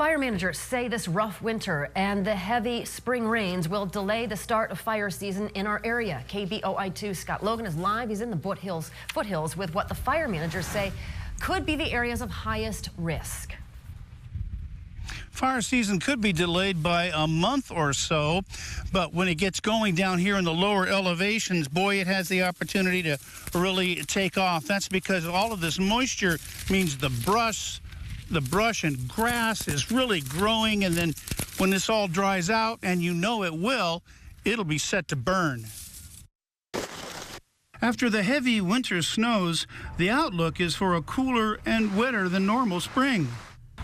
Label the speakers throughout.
Speaker 1: Fire managers say this rough winter and the heavy spring rains will delay the start of fire season in our area. KBOI2 Scott Logan is live. He's in the foothills with what the fire managers say could be the areas of highest risk.
Speaker 2: Fire season could be delayed by a month or so, but when it gets going down here in the lower elevations, boy, it has the opportunity to really take off. That's because all of this moisture means the brush and grass is really growing, and then when this all dries out, and you know it will, it'll be set to burn. After the heavy winter snows, the outlook is for a cooler and wetter than normal spring.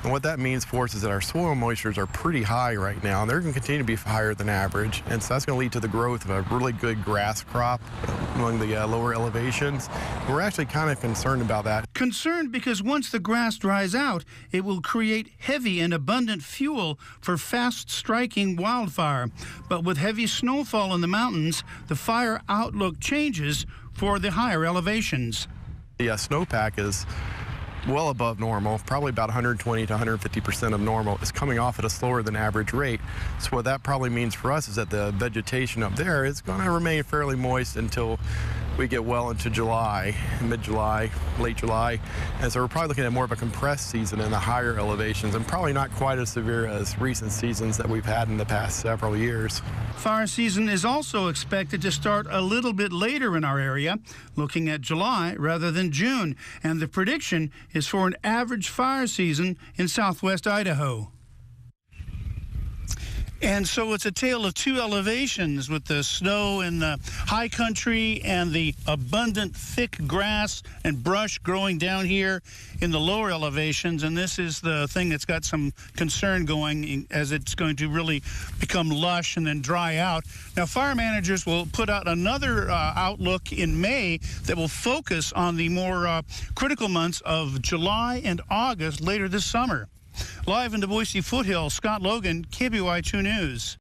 Speaker 3: And what that means for us is that our soil moistures are pretty high right now, and they're going to continue to be higher than average. And so that's going to lead to the growth of a really good grass crop among the lower elevations. We're actually kind of concerned about that.
Speaker 2: Concerned because once the grass dries out, it will create heavy and abundant fuel for fast-striking wildfire. But with heavy snowfall in the mountains, the fire outlook changes for the higher elevations.
Speaker 3: The snowpack is well above normal, probably about 120 to 150% of normal. Is coming off at a slower than average rate. So what that probably means for us is that the vegetation up there is going to remain fairly moist until we get well into July, mid-July, late July. And so we're probably looking at more of a compressed season in the higher elevations, and probably not quite as severe as recent seasons that we've had in the past several years.
Speaker 2: Fire season is also expected to start a little bit later in our area, looking at July rather than June. And the prediction is for an average fire season in southwest Idaho. And so it's a tale of two elevations, with the snow in the high country and the abundant thick grass and brush growing down here in the lower elevations. And this is the thing that's got some concern going, as it's going to really become lush and then dry out. Now, fire managers will put out another outlook in May that will focus on the more critical months of July and August later this summer. Live in the Boise foothills, Scott Logan, KBOI2 News.